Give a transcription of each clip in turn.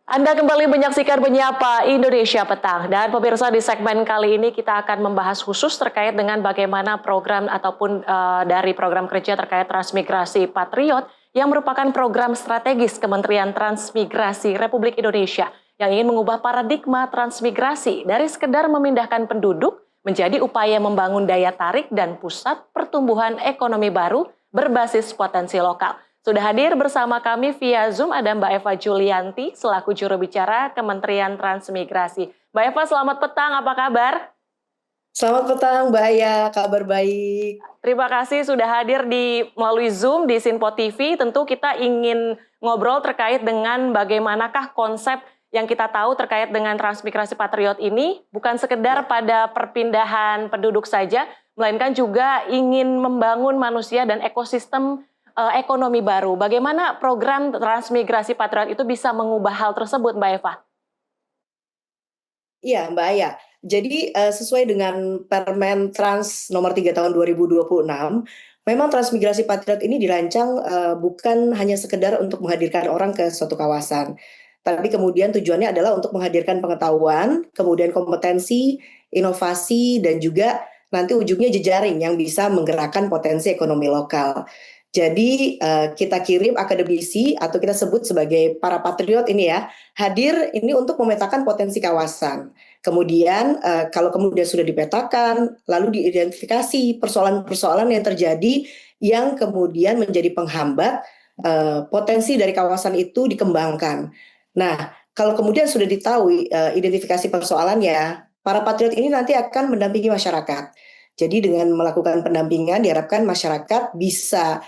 Anda kembali menyaksikan Menyapa Indonesia Petang. Dan pemirsa, di segmen kali ini kita akan membahas khusus terkait dengan bagaimana program ataupun dari program kerja terkait transmigrasi Patriot yang merupakan program strategis Kementerian Transmigrasi Republik Indonesia yang ingin mengubah paradigma transmigrasi dari sekedar memindahkan penduduk menjadi upaya membangun daya tarik dan pusat pertumbuhan ekonomi baru berbasis potensi lokal. Sudah hadir bersama kami via Zoom ada Mbak Eva Julianti selaku juru bicara Kementerian Transmigrasi. Mbak Eva, selamat petang, apa kabar? Selamat petang, Mbak Aya. Kabar baik. Terima kasih sudah hadir melalui Zoom di Sinpo TV. Tentu kita ingin ngobrol terkait dengan bagaimanakah konsep yang kita tahu terkait dengan transmigrasi Patriot ini bukan sekedar pada perpindahan penduduk saja, melainkan juga ingin membangun manusia dan ekosistem ekonomi baru. Bagaimana program transmigrasi Patriot itu bisa mengubah hal tersebut, Mbak Eva? Iya, Mbak Aya. Jadi sesuai dengan Permen Trans nomor 3 tahun 2026, memang transmigrasi Patriot ini dirancang bukan hanya sekedar untuk menghadirkan orang ke suatu kawasan, tapi kemudian tujuannya adalah untuk menghadirkan pengetahuan, kemudian kompetensi, inovasi, dan juga nanti ujungnya jejaring yang bisa menggerakkan potensi ekonomi lokal. Jadi kita kirim akademisi atau kita sebut sebagai para patriot ini ya, hadir ini untuk memetakan potensi kawasan. Kemudian kalau kemudian sudah dipetakan, lalu diidentifikasi persoalan-persoalan yang terjadi yang kemudian menjadi penghambat potensi dari kawasan itu dikembangkan. Nah, kalau kemudian sudah ditahui identifikasi persoalannya, para patriot ini nanti akan mendampingi masyarakat. Jadi dengan melakukan pendampingan diharapkan masyarakat bisa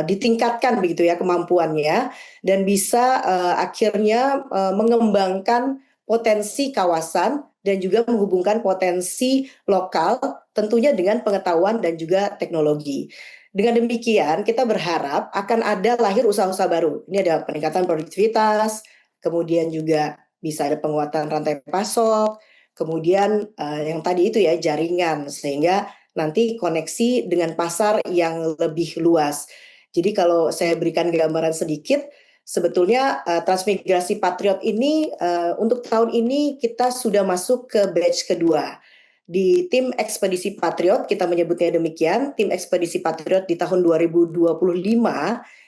ditingkatkan begitu ya kemampuannya dan bisa akhirnya mengembangkan potensi kawasan dan juga menghubungkan potensi lokal tentunya dengan pengetahuan dan juga teknologi. Dengan demikian kita berharap akan ada lahir usaha-usaha baru. Ini ada peningkatan produktivitas, kemudian juga bisa ada penguatan rantai pasok, kemudian yang tadi itu ya jaringan sehingga nanti koneksi dengan pasar yang lebih luas. Jadi kalau saya berikan gambaran sedikit, sebetulnya transmigrasi Patriot ini untuk tahun ini kita sudah masuk ke batch kedua. Di tim ekspedisi Patriot, kita menyebutnya demikian, tim ekspedisi Patriot di tahun 2025,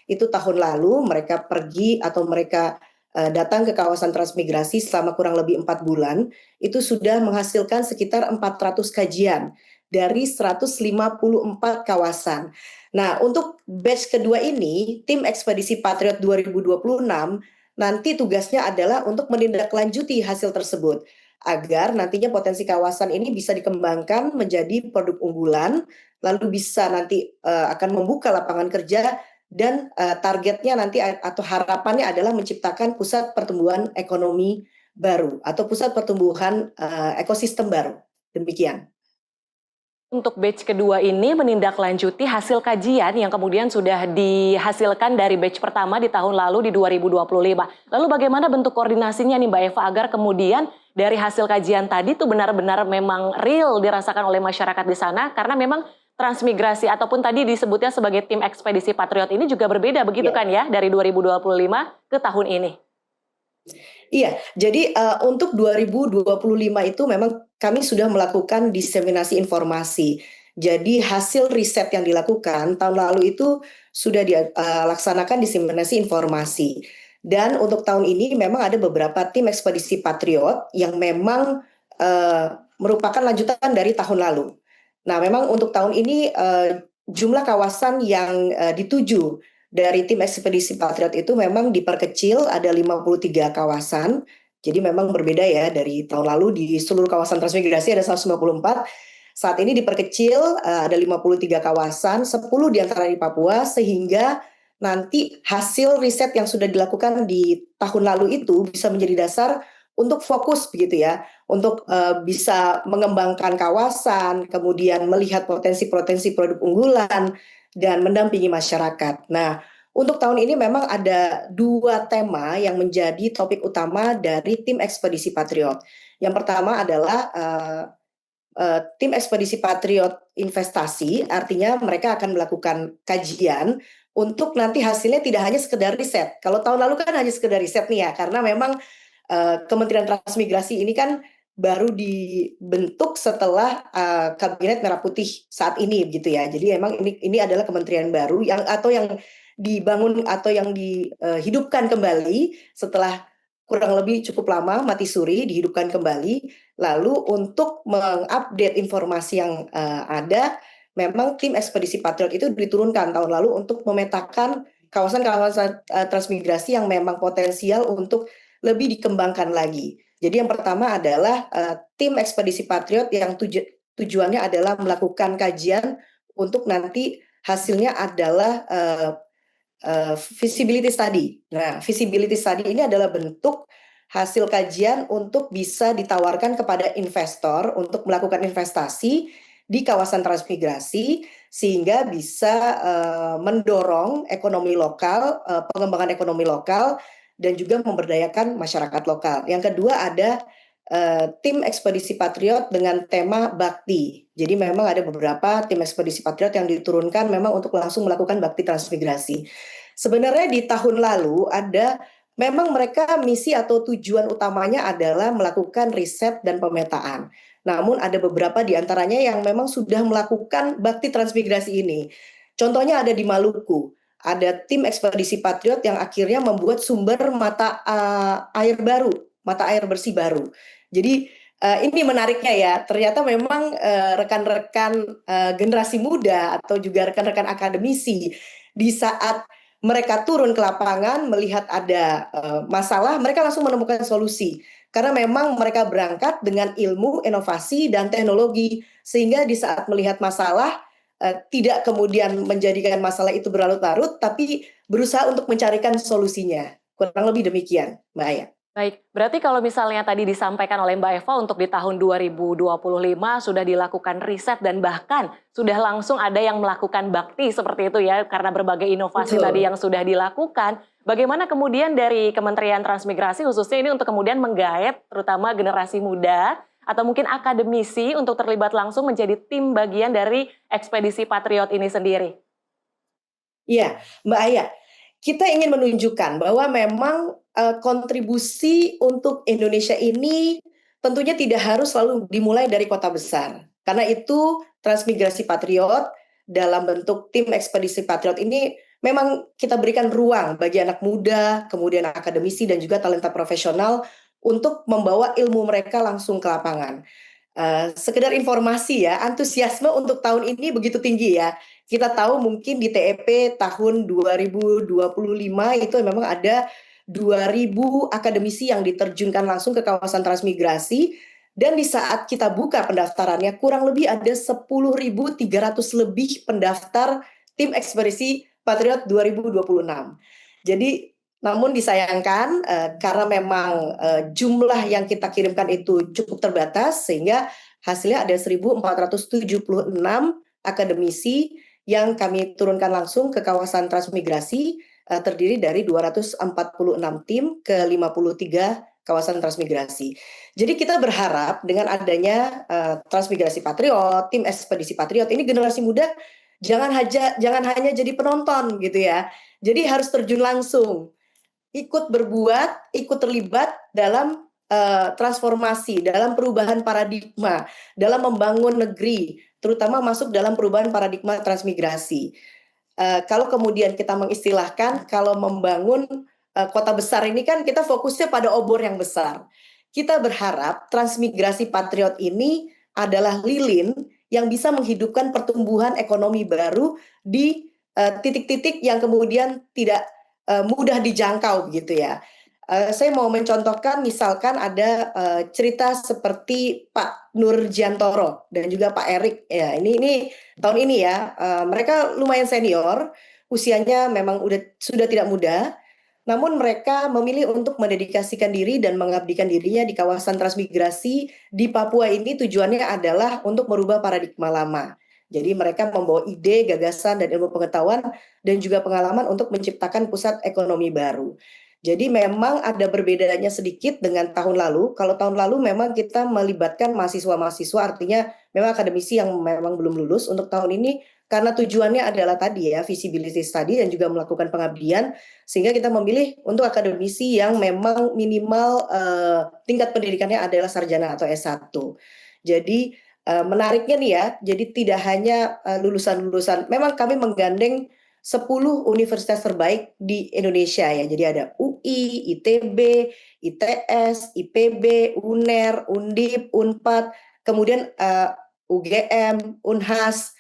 itu tahun lalu mereka pergi atau mereka datang ke kawasan transmigrasi selama kurang lebih 4 bulan, itu sudah menghasilkan sekitar 400 kajian dari 154 kawasan. Nah, untuk batch kedua ini, tim ekspedisi Patriot 2026 nanti tugasnya adalah untuk menindaklanjuti hasil tersebut agar nantinya potensi kawasan ini bisa dikembangkan menjadi produk unggulan, lalu bisa nanti akan membuka lapangan kerja dan targetnya nanti atau harapannya adalah menciptakan pusat pertumbuhan ekonomi baru atau pusat pertumbuhan ekosistem baru. Demikian. Untuk batch kedua ini menindaklanjuti hasil kajian yang kemudian sudah dihasilkan dari batch pertama di tahun lalu di 2025. Lalu bagaimana bentuk koordinasinya nih Mbak Eva agar kemudian dari hasil kajian tadi itu benar-benar memang real dirasakan oleh masyarakat di sana, karena memang transmigrasi ataupun tadi disebutnya sebagai tim ekspedisi Patriot ini juga berbeda begitu kan ya dari 2025 ke tahun ini. Iya, jadi untuk 2025 itu memang kami sudah melakukan diseminasi informasi. Jadi hasil riset yang dilakukan tahun lalu itu sudah dilaksanakan diseminasi informasi. Dan untuk tahun ini memang ada beberapa tim ekspedisi Patriot yang memang merupakan lanjutan dari tahun lalu. Nah, memang untuk tahun ini jumlah kawasan yang dituju dari tim ekspedisi Patriot itu memang diperkecil, ada 53 kawasan. Jadi memang berbeda ya dari tahun lalu di seluruh kawasan transmigrasi ada 154. Saat ini diperkecil ada 53 kawasan, 10 diantara di Papua, sehingga nanti hasil riset yang sudah dilakukan di tahun lalu itu bisa menjadi dasar untuk fokus begitu ya, untuk bisa mengembangkan kawasan, kemudian melihat potensi-potensi produk unggulan, dan mendampingi masyarakat. Nah, untuk tahun ini memang ada 2 tema yang menjadi topik utama dari tim ekspedisi Patriot. Yang pertama adalah tim ekspedisi Patriot investasi, artinya mereka akan melakukan kajian untuk nanti hasilnya tidak hanya sekedar riset. Kalau tahun lalu kan hanya sekedar riset nih ya, karena memang Kementerian Transmigrasi ini kan baru dibentuk setelah Kabinet Merah Putih saat ini gitu ya. Jadi emang ini adalah kementerian baru yang dibangun atau yang dihidupkan kembali setelah kurang lebih cukup lama mati suri, dihidupkan kembali. Lalu untuk mengupdate informasi yang ada, memang tim ekspedisi Patriot itu diturunkan tahun lalu untuk memetakan kawasan-kawasan transmigrasi yang memang potensial untuk lebih dikembangkan lagi. Jadi yang pertama adalah tim ekspedisi Patriot yang tujuannya adalah melakukan kajian untuk nanti hasilnya adalah feasibility study. Nah, feasibility study ini adalah bentuk hasil kajian untuk bisa ditawarkan kepada investor untuk melakukan investasi di kawasan transmigrasi sehingga bisa mendorong ekonomi lokal, pengembangan ekonomi lokal dan juga memberdayakan masyarakat lokal. Yang kedua ada tim ekspedisi Patriot dengan tema bakti. Jadi memang ada beberapa tim ekspedisi Patriot yang diturunkan memang untuk langsung melakukan bakti transmigrasi. Sebenarnya di tahun lalu memang mereka misi atau tujuan utamanya adalah melakukan riset dan pemetaan. Namun ada beberapa di antaranya yang memang sudah melakukan bakti transmigrasi ini. Contohnya ada di Maluku. Ada tim ekspedisi Patriot yang akhirnya membuat sumber mata air baru, mata air bersih baru. Jadi ini menariknya ya, ternyata memang rekan-rekan generasi muda atau juga rekan-rekan akademisi di saat mereka turun ke lapangan melihat ada masalah, mereka langsung menemukan solusi. Karena memang mereka berangkat dengan ilmu, inovasi, dan teknologi. Sehingga di saat melihat masalah, tidak kemudian menjadikan masalah itu berlarut-larut, tapi berusaha untuk mencarikan solusinya. Kurang lebih demikian, Mbak Aya. Baik, berarti kalau misalnya tadi disampaikan oleh Mbak Eva untuk di tahun 2025 sudah dilakukan riset dan bahkan sudah langsung ada yang melakukan bakti seperti itu ya, karena berbagai inovasi tadi yang sudah dilakukan. Bagaimana kemudian dari Kementerian Transmigrasi khususnya ini untuk kemudian menggaet terutama generasi muda atau mungkin akademisi untuk terlibat langsung menjadi tim bagian dari ekspedisi Patriot ini sendiri? Iya, Mbak Aya. Kita ingin menunjukkan bahwa memang kontribusi untuk Indonesia ini tentunya tidak harus selalu dimulai dari kota besar. Karena itu Transmigrasi Patriot dalam bentuk tim ekspedisi Patriot ini memang kita berikan ruang bagi anak muda, kemudian akademisi dan juga talenta profesional untuk membawa ilmu mereka langsung ke lapangan. Sekedar informasi ya, antusiasme untuk tahun ini begitu tinggi ya. Kita tahu mungkin di TEP tahun 2025 itu memang ada 2.000 akademisi yang diterjunkan langsung ke kawasan transmigrasi. Dan di saat kita buka pendaftarannya, kurang lebih ada 10.300 lebih pendaftar tim ekspedisi Patriot 2026. Jadi namun disayangkan karena memang jumlah yang kita kirimkan itu cukup terbatas sehingga hasilnya ada 1.476 akademisi yang kami turunkan langsung ke kawasan transmigrasi terdiri dari 246 tim ke 53 kawasan transmigrasi. Jadi kita berharap dengan adanya Transmigrasi Patriot, tim ekspedisi Patriot ini generasi muda jangan hanya jadi penonton gitu ya. Jadi harus terjun langsung. Ikut berbuat, ikut terlibat dalam transformasi, dalam perubahan paradigma, dalam membangun negeri, terutama masuk dalam perubahan paradigma transmigrasi. Kalau kemudian kita mengistilahkan, kalau membangun kota besar ini kan kita fokusnya pada obor yang besar. Kita berharap Transmigrasi Patriot ini adalah lilin yang bisa menghidupkan pertumbuhan ekonomi baru di titik-titik yang kemudian tidak mudah dijangkau gitu ya. Saya mau mencontohkan misalkan ada cerita seperti Pak Nurjantoro dan juga Pak Erik ya, ini tahun ini ya, mereka lumayan senior, usianya memang sudah tidak muda, namun mereka memilih untuk mendedikasikan diri dan mengabdikan dirinya di kawasan transmigrasi di Papua ini. Tujuannya adalah untuk merubah paradigma lama. Jadi mereka membawa ide, gagasan, dan ilmu pengetahuan dan juga pengalaman untuk menciptakan pusat ekonomi baru. Jadi memang ada berbedanya sedikit dengan tahun lalu. Kalau tahun lalu memang kita melibatkan mahasiswa-mahasiswa, artinya memang akademisi yang memang belum lulus untuk tahun ini, karena tujuannya adalah tadi ya, feasibility study dan juga melakukan pengabdian, sehingga kita memilih untuk akademisi yang memang minimal tingkat pendidikannya adalah sarjana atau S1. Jadi menariknya nih ya, jadi tidak hanya lulusan-lulusan, memang kami menggandeng 10 universitas terbaik di Indonesia ya. Jadi ada UI, ITB, ITS, IPB, UNER, Undip, Unpad, kemudian UGM, Unhas,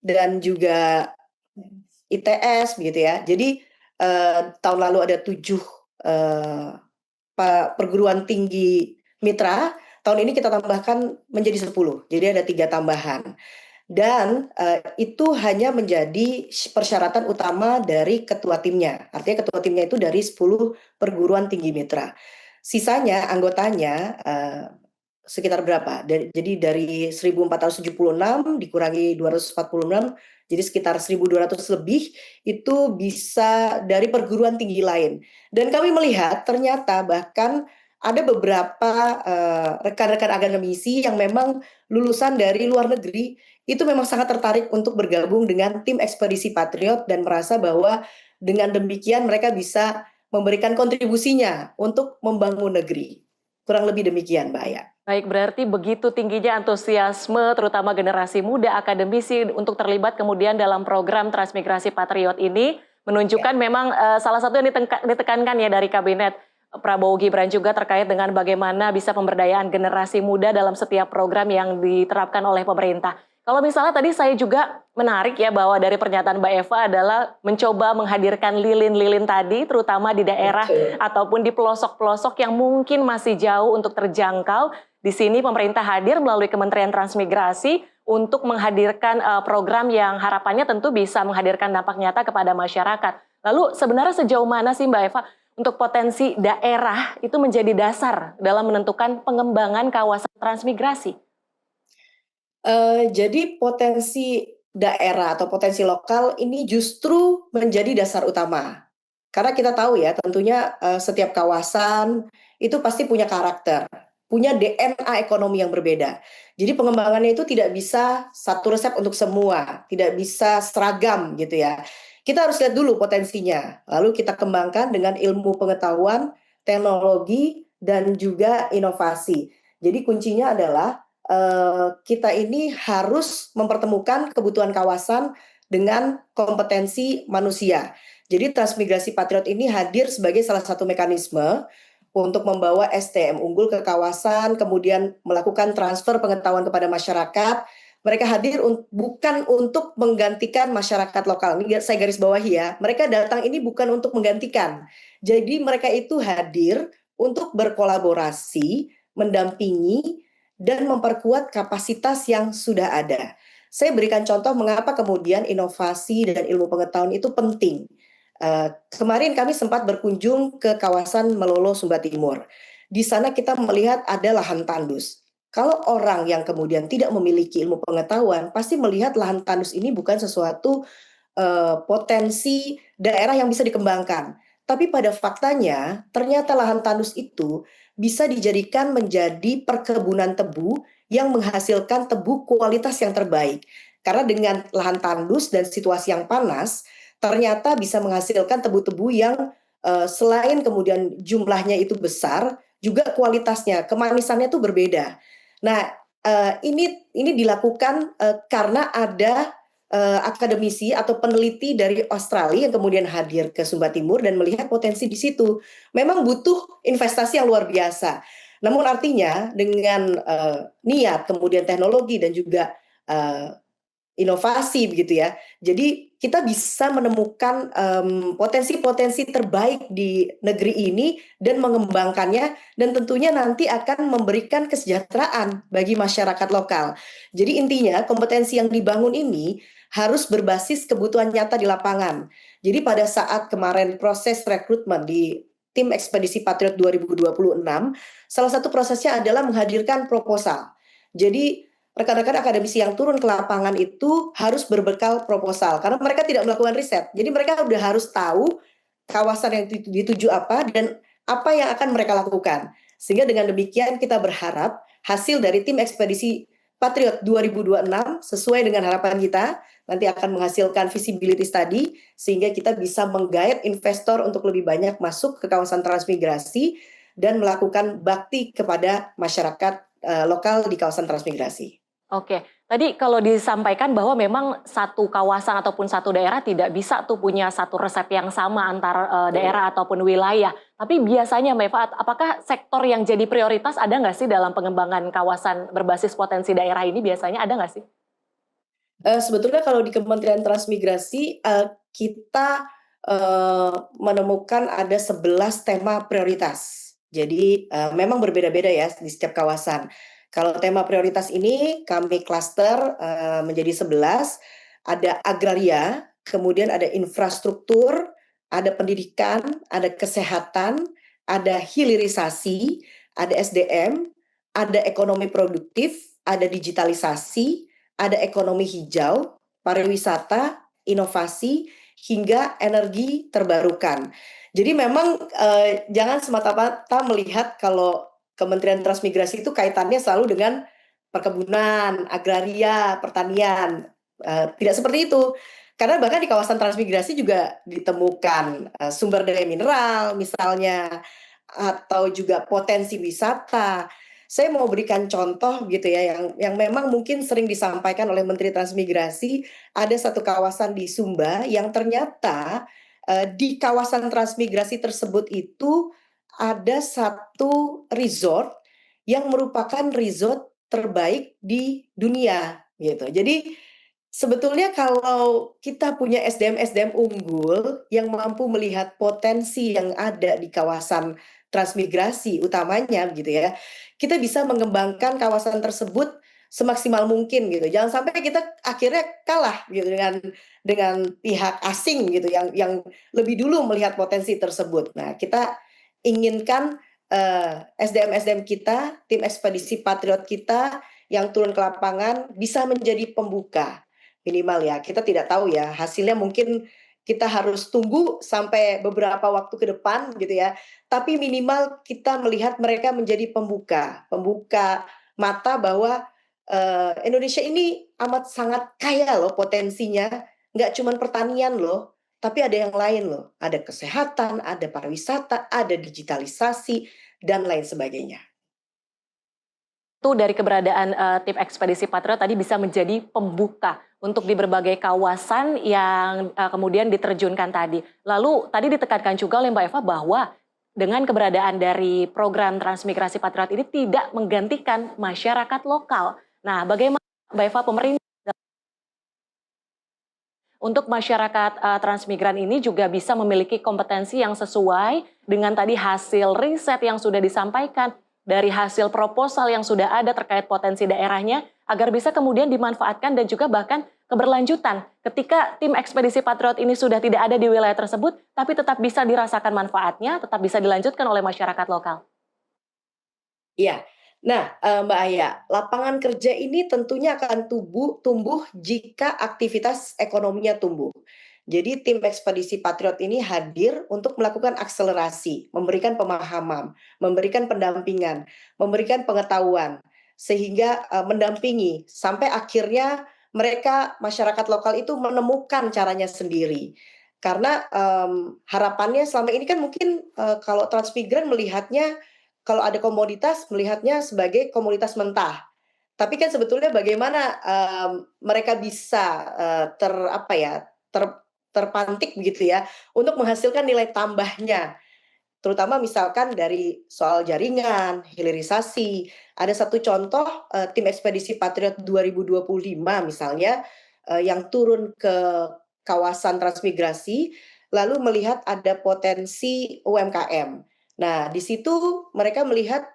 dan juga ITS begitu ya. Jadi tahun lalu ada 7 perguruan tinggi mitra, tahun ini kita tambahkan menjadi 10. Jadi ada 3 tambahan. Dan itu hanya menjadi persyaratan utama dari ketua timnya. Artinya ketua timnya itu dari 10 perguruan tinggi mitra. Sisanya anggotanya sekitar berapa? Jadi dari 1476 dikurangi 246, jadi sekitar 1200 lebih itu bisa dari perguruan tinggi lain. Dan kami melihat ternyata bahkan ada beberapa rekan-rekan akademisi yang memang lulusan dari luar negeri itu memang sangat tertarik untuk bergabung dengan tim Ekspedisi Patriot dan merasa bahwa dengan demikian mereka bisa memberikan kontribusinya untuk membangun negeri. Kurang lebih demikian, Mbak Aya. Baik, berarti begitu tingginya antusiasme terutama generasi muda akademisi untuk terlibat kemudian dalam program Transmigrasi Patriot ini menunjukkan memang salah satu yang ditekankan ya dari Kabinet Prabowo Gibran juga terkait dengan bagaimana bisa pemberdayaan generasi muda dalam setiap program yang diterapkan oleh pemerintah. Kalau misalnya tadi saya juga menarik ya bahwa dari pernyataan Mbak Eva adalah mencoba menghadirkan lilin-lilin tadi terutama di daerah ataupun di pelosok-pelosok yang mungkin masih jauh untuk terjangkau. Di sini pemerintah hadir melalui Kementerian Transmigrasi untuk menghadirkan program yang harapannya tentu bisa menghadirkan dampak nyata kepada masyarakat. Lalu sebenarnya sejauh mana sih Mbak Eva untuk potensi daerah itu menjadi dasar dalam menentukan pengembangan kawasan transmigrasi? Jadi potensi daerah atau potensi lokal ini justru menjadi dasar utama. Karena kita tahu ya tentunya setiap kawasan itu pasti punya karakter, punya DNA ekonomi yang berbeda. Jadi pengembangannya itu tidak bisa satu resep untuk semua, tidak bisa seragam gitu ya. Kita harus lihat dulu potensinya, lalu kita kembangkan dengan ilmu pengetahuan, teknologi, dan juga inovasi. Jadi kuncinya adalah kita ini harus mempertemukan kebutuhan kawasan dengan kompetensi manusia. Jadi Transmigrasi Patriot ini hadir sebagai salah satu mekanisme untuk membawa SDM unggul ke kawasan, kemudian melakukan transfer pengetahuan kepada masyarakat. Mereka hadir bukan untuk menggantikan masyarakat lokal. Ini saya garis bawahi ya. Mereka datang ini bukan untuk menggantikan. Jadi mereka itu hadir untuk berkolaborasi, mendampingi, dan memperkuat kapasitas yang sudah ada. Saya berikan contoh mengapa kemudian inovasi dan ilmu pengetahuan itu penting. Kemarin kami sempat berkunjung ke kawasan Melolo, Sumba Timur. Di sana kita melihat ada lahan tandus. Kalau orang yang kemudian tidak memiliki ilmu pengetahuan, pasti melihat lahan tandus ini bukan sesuatu potensi daerah yang bisa dikembangkan. Tapi pada faktanya, ternyata lahan tandus itu bisa dijadikan menjadi perkebunan tebu yang menghasilkan tebu kualitas yang terbaik. Karena dengan lahan tandus dan situasi yang panas, ternyata bisa menghasilkan tebu-tebu yang selain kemudian jumlahnya itu besar, juga kualitasnya, kemanisannya itu berbeda. Nah, ini dilakukan karena ada akademisi atau peneliti dari Australia yang kemudian hadir ke Sumba Timur dan melihat potensi di situ. Memang butuh investasi yang luar biasa. Namun artinya dengan niat, kemudian teknologi dan juga inovasi begitu ya. Jadi kita bisa menemukan potensi-potensi terbaik di negeri ini dan mengembangkannya dan tentunya nanti akan memberikan kesejahteraan bagi masyarakat lokal. Jadi intinya kompetensi yang dibangun ini harus berbasis kebutuhan nyata di lapangan. Jadi pada saat kemarin proses rekrutmen di tim Ekspedisi Patriot 2026, salah satu prosesnya adalah menghadirkan proposal. Jadi rekan-rekan akademisi yang turun ke lapangan itu harus berbekal proposal karena mereka tidak melakukan riset. Jadi mereka sudah harus tahu kawasan yang dituju apa dan apa yang akan mereka lakukan. Sehingga dengan demikian kita berharap hasil dari tim ekspedisi Patriot 2026 sesuai dengan harapan kita nanti akan menghasilkan visibility study sehingga kita bisa menggait investor untuk lebih banyak masuk ke kawasan transmigrasi dan melakukan bakti kepada masyarakat lokal di kawasan transmigrasi. Oke, tadi kalau disampaikan bahwa memang satu kawasan ataupun satu daerah tidak bisa tuh punya satu resep yang sama antar daerah ataupun wilayah. Tapi biasanya Mbak Eva, apakah sektor yang jadi prioritas ada nggak sih dalam pengembangan kawasan berbasis potensi daerah ini biasanya ada nggak sih? Sebetulnya kalau di Kementerian Transmigrasi kita menemukan ada 11 tema prioritas. Jadi memang berbeda-beda ya di setiap kawasan. Kalau tema prioritas ini kami klaster menjadi 11, ada agraria, kemudian ada infrastruktur, ada pendidikan, ada kesehatan, ada hilirisasi, ada SDM, ada ekonomi produktif, ada digitalisasi, ada ekonomi hijau, pariwisata, inovasi, hingga energi terbarukan. Jadi memang jangan semata-mata melihat kalau Kementerian Transmigrasi itu kaitannya selalu dengan perkebunan, agraria, pertanian. Tidak seperti itu. Karena bahkan di kawasan transmigrasi juga ditemukan sumber daya mineral misalnya, atau juga potensi wisata. Saya mau berikan contoh gitu ya yang memang mungkin sering disampaikan oleh Menteri Transmigrasi, ada satu kawasan di Sumba yang ternyata di kawasan transmigrasi tersebut itu ada satu resort yang merupakan resort terbaik di dunia gitu. Jadi sebetulnya kalau kita punya SDM-SDM unggul yang mampu melihat potensi yang ada di kawasan transmigrasi utamanya gitu ya, kita bisa mengembangkan kawasan tersebut semaksimal mungkin gitu. Jangan sampai kita akhirnya kalah gitu dengan pihak asing gitu yang lebih dulu melihat potensi tersebut. Nah, kita inginkan SDM-SDM kita, tim ekspedisi Patriot kita yang turun ke lapangan bisa menjadi pembuka minimal ya. Kita tidak tahu ya hasilnya, mungkin kita harus tunggu sampai beberapa waktu ke depan gitu ya. Tapi minimal kita melihat mereka menjadi pembuka mata bahwa Indonesia ini amat sangat kaya loh potensinya, nggak cuma pertanian loh, tapi ada yang lain loh, ada kesehatan, ada pariwisata, ada digitalisasi, dan lain sebagainya. Itu dari keberadaan tim ekspedisi Patriot tadi bisa menjadi pembuka untuk di berbagai kawasan yang kemudian diterjunkan tadi. Lalu tadi ditekankan juga oleh Mbak Eva bahwa dengan keberadaan dari program transmigrasi Patriot ini tidak menggantikan masyarakat lokal. Nah, bagaimana Mbak Eva pemerintah untuk masyarakat transmigran ini juga bisa memiliki kompetensi yang sesuai dengan tadi hasil riset yang sudah disampaikan, dari hasil proposal yang sudah ada terkait potensi daerahnya, agar bisa kemudian dimanfaatkan dan juga bahkan keberlanjutan. Ketika tim ekspedisi Patriot ini sudah tidak ada di wilayah tersebut, tapi tetap bisa dirasakan manfaatnya, tetap bisa dilanjutkan oleh masyarakat lokal. Iya. Nah, Mbak Aya, lapangan kerja ini tentunya akan tumbuh jika aktivitas ekonominya tumbuh. Jadi tim ekspedisi Patriot ini hadir untuk melakukan akselerasi, memberikan pemahaman, memberikan pendampingan, memberikan pengetahuan, sehingga mendampingi sampai akhirnya mereka masyarakat lokal itu menemukan caranya sendiri. Karena harapannya selama ini kan mungkin kalau transmigran melihatnya kalau ada komoditas melihatnya sebagai komoditas mentah. Tapi kan sebetulnya bagaimana mereka bisa apa ya, terpantik begitu ya untuk menghasilkan nilai tambahnya. Terutama misalkan dari soal jaringan, hilirisasi. Ada satu contoh tim ekspedisi Patriot 2025 misalnya yang turun ke kawasan transmigrasi lalu melihat ada potensi UMKM. Nah, di situ mereka melihat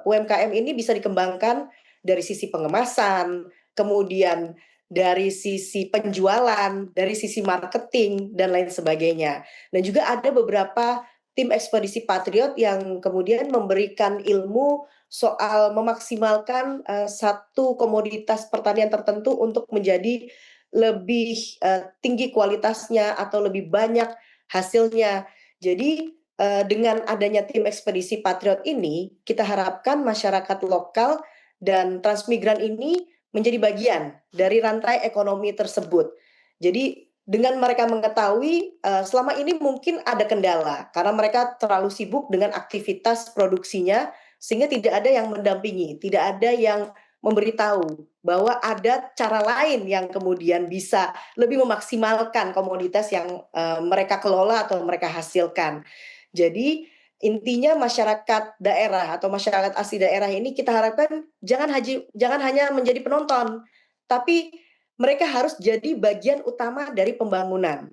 UMKM ini bisa dikembangkan dari sisi pengemasan, kemudian dari sisi penjualan, dari sisi marketing, dan lain sebagainya. Dan juga ada beberapa tim ekspedisi Patriot yang kemudian memberikan ilmu soal memaksimalkan satu komoditas pertanian tertentu untuk menjadi lebih tinggi kualitasnya atau lebih banyak hasilnya. Jadi dengan adanya tim ekspedisi Patriot ini, kita harapkan masyarakat lokal dan transmigran ini menjadi bagian dari rantai ekonomi tersebut. Jadi dengan mereka mengetahui selama ini mungkin ada kendala karena mereka terlalu sibuk dengan aktivitas produksinya sehingga tidak ada yang mendampingi, tidak ada yang memberitahu bahwa ada cara lain yang kemudian bisa lebih memaksimalkan komoditas yang mereka kelola atau mereka hasilkan. Jadi intinya masyarakat daerah atau masyarakat asli daerah ini kita harapkan jangan hanya menjadi penonton, tapi mereka harus jadi bagian utama dari pembangunan.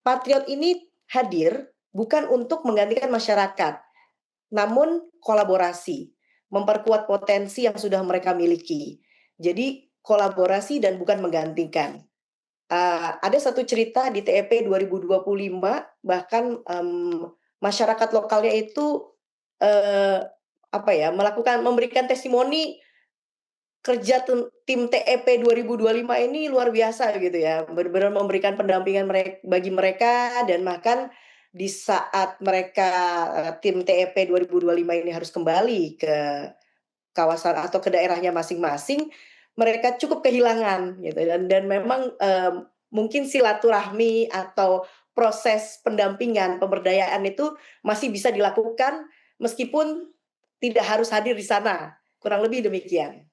Patriot ini hadir bukan untuk menggantikan masyarakat, namun kolaborasi, memperkuat potensi yang sudah mereka miliki. Jadi kolaborasi dan bukan menggantikan. Ada satu cerita di TEP 2025, bahkan masyarakat lokalnya itu memberikan testimoni kerja tim TEP 2025 ini luar biasa gitu ya, benar-benar memberikan pendampingan bagi mereka dan bahkan di saat mereka tim TEP 2025 ini harus kembali ke kawasan atau ke daerahnya masing-masing, mereka cukup kehilangan gitu dan memang mungkin silaturahmi atau proses pendampingan, pemberdayaan itu masih bisa dilakukan meskipun tidak harus hadir di sana. Kurang lebih demikian.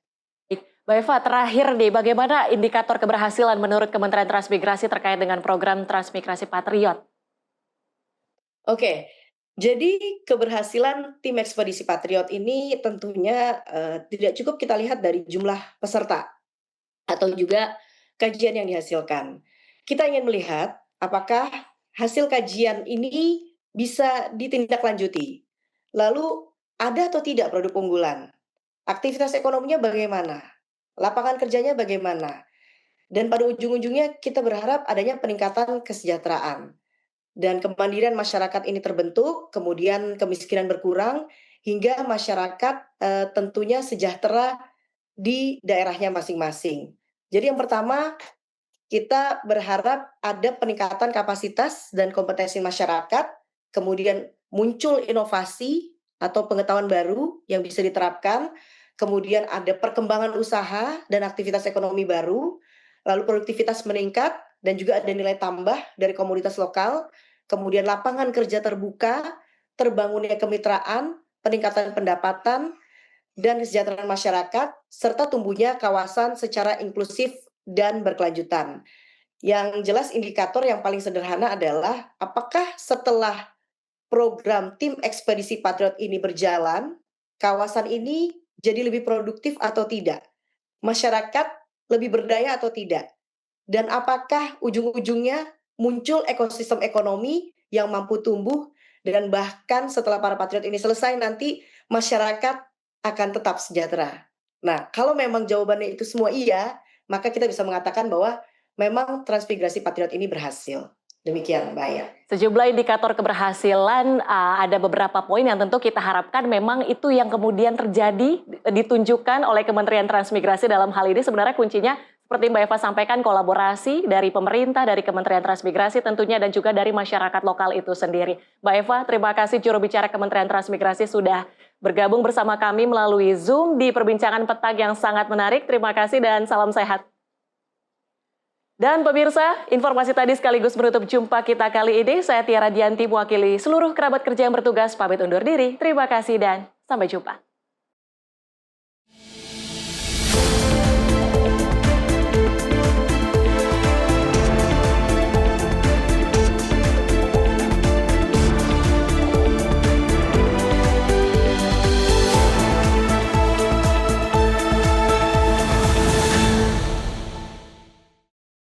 Mbak Eva, terakhir nih, bagaimana indikator keberhasilan menurut Kementerian Transmigrasi terkait dengan program Transmigrasi Patriot? Oke, jadi keberhasilan tim ekspedisi Patriot ini tentunya tidak cukup kita lihat dari jumlah peserta atau juga kajian yang dihasilkan. Kita ingin melihat apakah hasil kajian ini bisa ditindaklanjuti. Lalu ada atau tidak produk unggulan? Aktivitas ekonominya bagaimana? Lapangan kerjanya bagaimana? Dan pada ujung-ujungnya kita berharap adanya peningkatan kesejahteraan dan kemandirian masyarakat ini terbentuk, kemudian kemiskinan berkurang, hingga masyarakat tentunya sejahtera di daerahnya masing-masing. Jadi yang pertama, kita berharap ada peningkatan kapasitas dan kompetensi masyarakat, kemudian muncul inovasi atau pengetahuan baru yang bisa diterapkan, kemudian ada perkembangan usaha dan aktivitas ekonomi baru, lalu produktivitas meningkat dan juga ada nilai tambah dari komoditas lokal, kemudian lapangan kerja terbuka, terbangunnya kemitraan, peningkatan pendapatan, dan kesejahteraan masyarakat, serta tumbuhnya kawasan secara inklusif dan berkelanjutan. Yang jelas indikator yang paling sederhana adalah apakah setelah program tim ekspedisi Patriot ini berjalan, kawasan ini jadi lebih produktif atau tidak? Masyarakat lebih berdaya atau tidak? Dan apakah ujung-ujungnya muncul ekosistem ekonomi yang mampu tumbuh dan bahkan setelah para patriot ini selesai nanti masyarakat akan tetap sejahtera. Nah, kalau memang jawabannya itu semua iya, maka kita bisa mengatakan bahwa memang transmigrasi Patriot ini berhasil. Demikian, Mbak Aya. Sejumlah indikator keberhasilan, ada beberapa poin yang tentu kita harapkan memang itu yang kemudian terjadi, ditunjukkan oleh Kementerian Transmigrasi dalam hal ini. Sebenarnya kuncinya seperti Mbak Eva sampaikan, kolaborasi dari pemerintah, dari Kementerian Transmigrasi tentunya, dan juga dari masyarakat lokal itu sendiri. Mbak Eva, terima kasih juru bicara Kementerian Transmigrasi sudah bergabung bersama kami melalui Zoom di perbincangan petang yang sangat menarik. Terima kasih dan salam sehat. Dan pemirsa, informasi tadi sekaligus menutup jumpa kita kali ini. Saya Tiara Dianti mewakili seluruh kerabat kerja yang bertugas pamit undur diri. Terima kasih dan sampai jumpa.